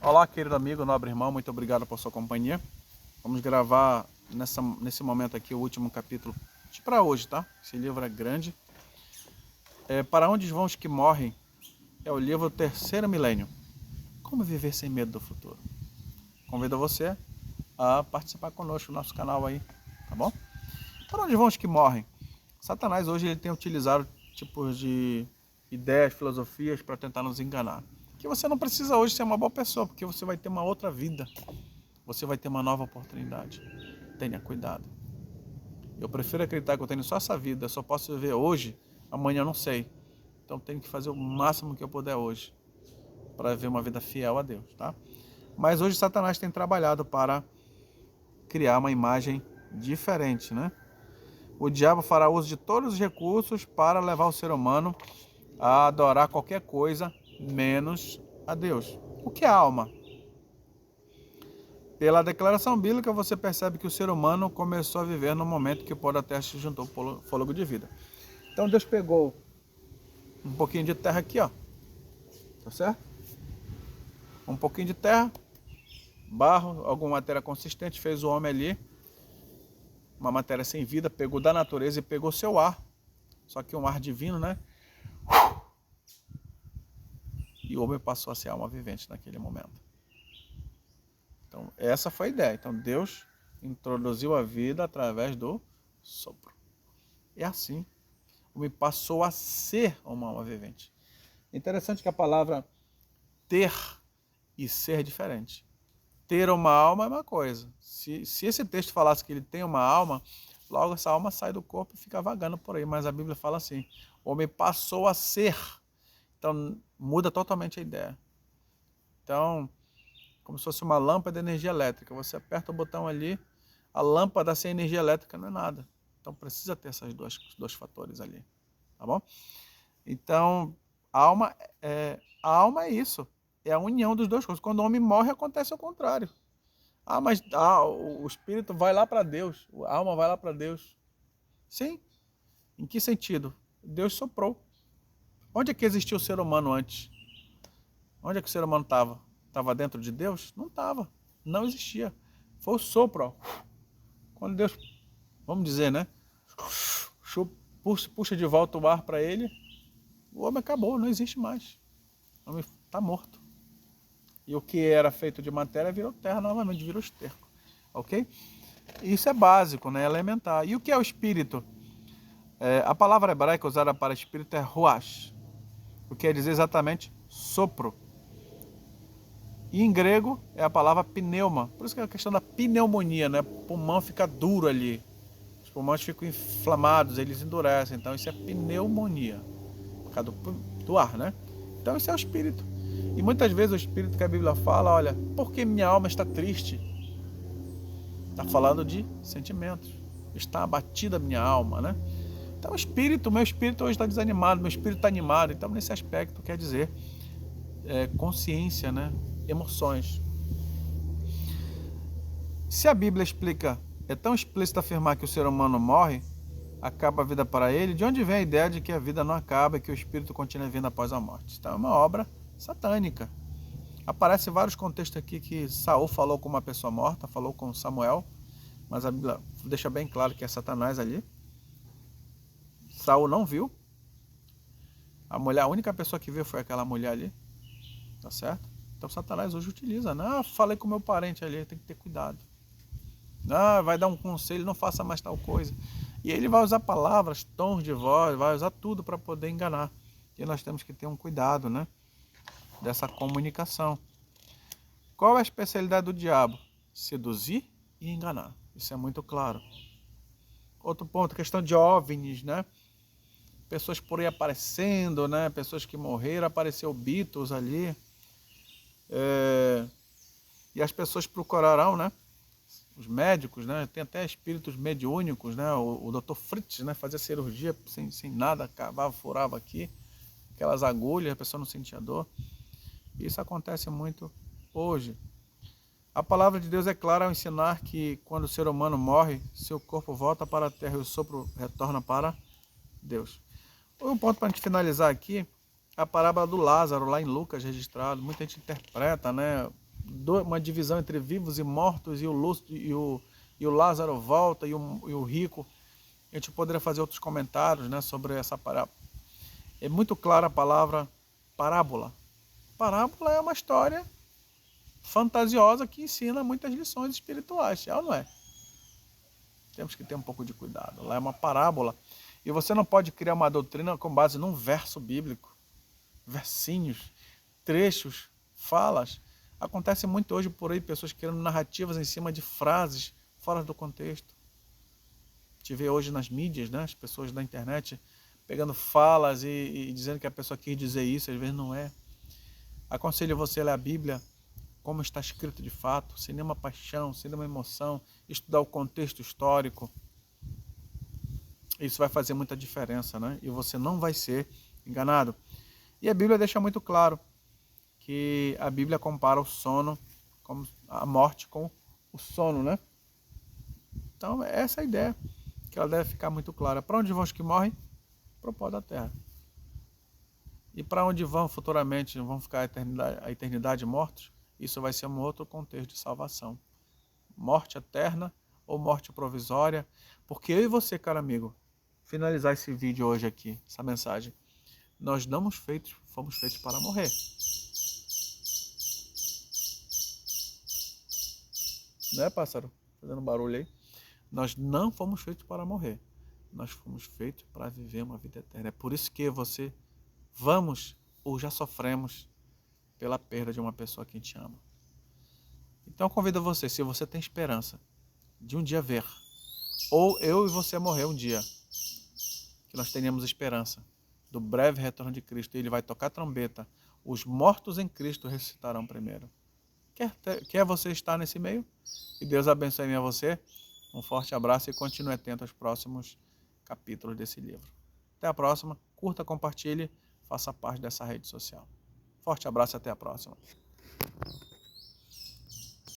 Olá, querido amigo, nobre irmão, muito obrigado por sua companhia. Vamos gravar nesse momento aqui o último capítulo para hoje, tá? Esse livro é grande. Para onde vão os que morrem? É o livro Terceiro Milênio. Como viver sem medo do futuro? Convido você a participar conosco no nosso canal aí, tá bom? Para onde vão os que morrem? Satanás hoje ele tem utilizado tipos de ideias, filosofias para tentar nos enganar. Que você não precisa hoje ser uma boa pessoa, porque você vai ter uma outra vida. Você vai ter uma nova oportunidade. Tenha cuidado. Eu prefiro acreditar que eu tenho só essa vida, eu só posso viver hoje, amanhã eu não sei. Então tenho que fazer o máximo que eu puder hoje para viver uma vida fiel a Deus, tá? Mas hoje Satanás tem trabalhado para criar uma imagem diferente, né? O diabo fará uso de todos os recursos para levar o ser humano a adorar qualquer coisa menos a Deus. O que é a alma? Pela declaração bíblica, você percebe que o ser humano começou a viver no momento que o pó da terra se juntou ao fôlego de vida. Então Deus pegou um pouquinho de terra aqui, ó, tá certo? Um pouquinho de terra, barro, alguma matéria consistente, fez o homem ali, uma matéria sem vida, pegou da natureza e pegou seu ar, só que um ar divino, né? E o homem passou a ser alma vivente naquele momento. Então, essa foi a ideia. Então, Deus introduziu a vida através do sopro. E assim, o homem passou a ser uma alma vivente. Interessante que a palavra ter e ser é diferente. Ter uma alma é uma coisa. Se esse texto falasse que ele tem uma alma, logo essa alma sai do corpo e fica vagando por aí. Mas a Bíblia fala assim, o homem passou a ser. Então, muda totalmente a ideia. Então, como se fosse uma lâmpada de energia elétrica. Você aperta o botão ali, a lâmpada sem energia elétrica não é nada. Então precisa ter esses dois fatores ali, tá bom? Então, a alma é isso, é a união dos dois coisas. Quando o homem morre, acontece o contrário. Mas o espírito vai lá para Deus, a alma vai lá para Deus. Sim, em que sentido? Deus soprou. Onde é que existiu o ser humano antes? Onde é que o ser humano estava? Estava dentro de Deus? Não estava. Não existia. Foi o sopro. Ó. Quando Deus, vamos dizer, né? Puxa de volta o ar para ele, o homem acabou, não existe mais. O homem está morto. E o que era feito de matéria virou terra novamente, virou esterco. Ok? Isso é básico, né? Elementar. E o que é o espírito? A palavra hebraica usada para espírito é ruach, o que quer dizer exatamente sopro. E em grego é a palavra pneuma. Por isso que é a questão da pneumonia, né? O pulmão fica duro ali. Os pulmões ficam inflamados, eles endurecem. Então isso é pneumonia. Por causa do ar, né? Então isso é o espírito. E muitas vezes o espírito que a Bíblia fala, olha, por que minha alma está triste? Está falando de sentimentos. Está abatida a minha alma, né? Então o espírito, meu espírito hoje está desanimado, meu espírito está animado. Então nesse aspecto quer dizer consciência, né? Emoções. Se a Bíblia explica, é tão explícito afirmar que o ser humano morre, acaba a vida para ele, de onde vem a ideia de que a vida não acaba e que o espírito continua vindo após a morte? Então é uma obra satânica. Aparece vários contextos aqui que Saul falou com uma pessoa morta, falou com Samuel, mas a Bíblia deixa bem claro que é Satanás ali. Saul não viu. A única pessoa que viu foi aquela mulher ali, tá certo? Então Satanás hoje utiliza, né? Falei com meu parente ali, tem que ter cuidado. Vai dar um conselho, não faça mais tal coisa. E ele vai usar palavras, tons de voz, vai usar tudo para poder enganar. E nós temos que ter um cuidado, né? Dessa comunicação. Qual é a especialidade do diabo? Seduzir e enganar. Isso é muito claro. Outro ponto, questão de OVNIs, né? Pessoas por aí aparecendo, né? Pessoas que morreram, apareceu Beatles ali. E as pessoas procurarão, né? Os médicos, né? Tem até espíritos mediúnicos, né? O Dr. Fritz, né? Fazia cirurgia sem nada, cavava, furava aqui, aquelas agulhas, a pessoa não sentia dor. Isso acontece muito hoje. A palavra de Deus é clara ao ensinar que quando o ser humano morre, seu corpo volta para a terra e o sopro retorna para Deus. Um ponto para a gente finalizar aqui, a parábola do Lázaro, lá em Lucas registrado. Muita gente interpreta, né? uma divisão entre vivos e mortos, e o Lázaro volta, e o rico. A gente poderia fazer outros comentários, né, sobre essa parábola. É muito clara a palavra parábola. Parábola é uma história fantasiosa que ensina muitas lições espirituais, é ou não é? Temos que ter um pouco de cuidado. Lá é uma parábola. E você não pode criar uma doutrina com base num verso bíblico. Versinhos, trechos, falas. Acontece muito hoje por aí, pessoas criando narrativas em cima de frases fora do contexto. A gente vê hoje nas mídias, né, as pessoas da internet pegando falas e dizendo que a pessoa quis dizer isso, às vezes não é. Aconselho você a ler a Bíblia como está escrito de fato, sem nenhuma paixão, sem nenhuma emoção, estudar o contexto histórico. Isso vai fazer muita diferença, né? E você não vai ser enganado. E a Bíblia deixa muito claro que a Bíblia compara o sono, como a morte com o sono, né? Então, essa é a ideia, que ela deve ficar muito clara. Para onde vão os que morrem? Para o pó da terra. E para onde vão futuramente? Vão ficar a eternidade mortos? Isso vai ser um outro contexto de salvação. Morte eterna ou morte provisória. Porque eu e você, caro amigo, finalizar esse vídeo hoje aqui, essa mensagem. Nós não fomos feitos para morrer. Né, pássaro? Fazendo barulho aí. Nós não fomos feitos para morrer. Nós fomos feitos para viver uma vida eterna. É por isso que vamos ou já sofremos pela perda de uma pessoa que a gente ama. Então eu convido você, se você tem esperança de um dia ver, ou eu e você morrer um dia, que nós tenhamos esperança do breve retorno de Cristo, e Ele vai tocar a trombeta, os mortos em Cristo ressuscitarão primeiro. Quer você estar nesse meio? Que Deus abençoe a você. Um forte abraço e continue atento aos próximos capítulos desse livro. Até a próxima. Curta, compartilhe, faça parte dessa rede social. Forte abraço e até a próxima.